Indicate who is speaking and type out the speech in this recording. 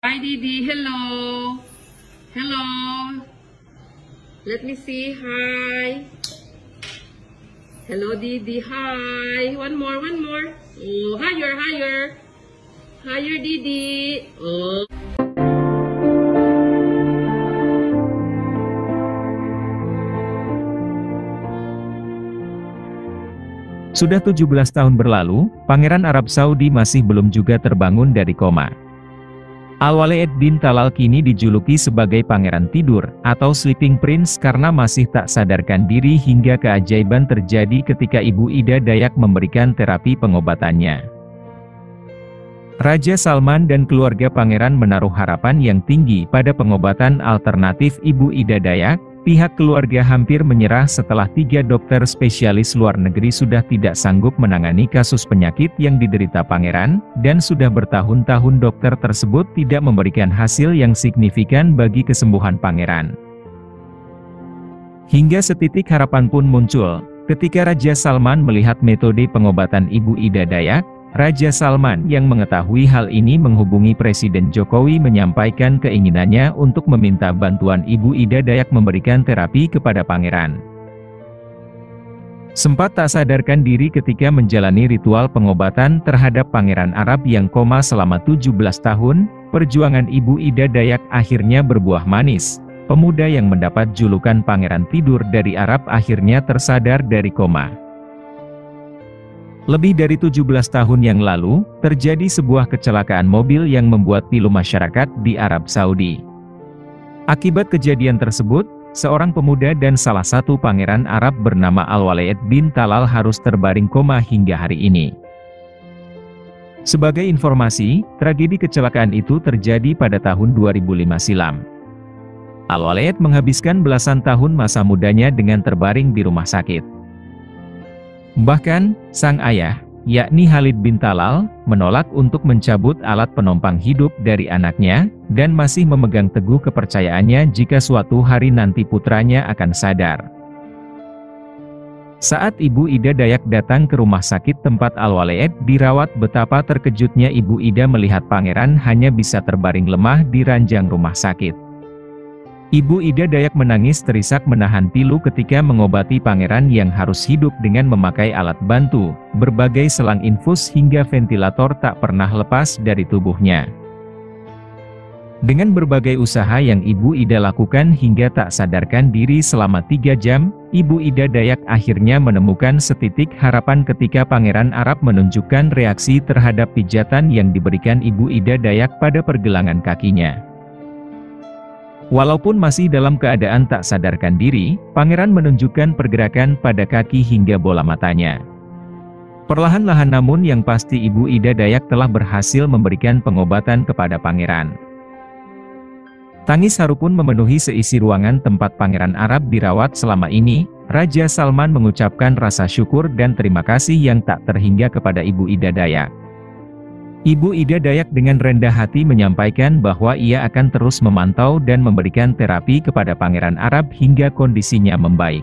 Speaker 1: Hi Didi, hello. Hello. Let me see. Hi. Hello Didi, hi. One more, one more. Oh, higher, higher. Higher Didi. Oh.
Speaker 2: Sudah 17 tahun berlalu, Pangeran Arab Saudi masih belum juga terbangun dari koma. Al-Walid bin Talal kini dijuluki sebagai Pangeran Tidur, atau Sleeping Prince karena masih tak sadarkan diri hingga keajaiban terjadi ketika Ibu Ida Dayak memberikan terapi pengobatannya. Raja Salman dan keluarga Pangeran menaruh harapan yang tinggi pada pengobatan alternatif Ibu Ida Dayak. Pihak keluarga hampir menyerah setelah 3 dokter spesialis luar negeri sudah tidak sanggup menangani kasus penyakit yang diderita Pangeran, dan sudah bertahun-tahun dokter tersebut tidak memberikan hasil yang signifikan bagi kesembuhan Pangeran. Hingga setitik harapan pun muncul, ketika Raja Salman melihat metode pengobatan Ibu Ida Dayak. Raja Salman yang mengetahui hal ini menghubungi Presiden Jokowi menyampaikan keinginannya untuk meminta bantuan Ibu Ida Dayak memberikan terapi kepada Pangeran. Sempat tak sadarkan diri ketika menjalani ritual pengobatan terhadap Pangeran Arab yang koma selama 17 tahun, perjuangan Ibu Ida Dayak akhirnya berbuah manis. Pemuda yang mendapat julukan Pangeran Tidur dari Arab akhirnya tersadar dari koma. Lebih dari 17 tahun yang lalu, terjadi sebuah kecelakaan mobil yang membuat pilu masyarakat di Arab Saudi. Akibat kejadian tersebut, seorang pemuda dan salah satu pangeran Arab bernama Al-Walid bin Talal harus terbaring koma hingga hari ini. Sebagai informasi, tragedi kecelakaan itu terjadi pada tahun 2005 silam. Al-Walid menghabiskan belasan tahun masa mudanya dengan terbaring di rumah sakit. Bahkan, sang ayah, yakni Khalid bin Talal, menolak untuk mencabut alat penompang hidup dari anaknya, dan masih memegang teguh kepercayaannya jika suatu hari nanti putranya akan sadar. Saat Ibu Ida Dayak datang ke rumah sakit tempat Al-Walid dirawat, betapa terkejutnya Ibu Ida melihat Pangeran hanya bisa terbaring lemah di ranjang rumah sakit. Ibu Ida Dayak menangis terisak menahan pilu ketika mengobati Pangeran yang harus hidup dengan memakai alat bantu, berbagai selang infus hingga ventilator tak pernah lepas dari tubuhnya. Dengan berbagai usaha yang Ibu Ida lakukan hingga tak sadarkan diri selama 3 jam, Ibu Ida Dayak akhirnya menemukan setitik harapan ketika Pangeran Arab menunjukkan reaksi terhadap pijatan yang diberikan Ibu Ida Dayak pada pergelangan kakinya. Walaupun masih dalam keadaan tak sadarkan diri, Pangeran menunjukkan pergerakan pada kaki hingga bola matanya. Perlahan-lahan namun yang pasti Ibu Ida Dayak telah berhasil memberikan pengobatan kepada Pangeran. Tangis haru pun memenuhi seisi ruangan tempat Pangeran Arab dirawat selama ini. Raja Salman mengucapkan rasa syukur dan terima kasih yang tak terhingga kepada Ibu Ida Dayak. Ibu Ida Dayak dengan rendah hati menyampaikan bahwa ia akan terus memantau dan memberikan terapi kepada Pangeran Arab hingga kondisinya membaik.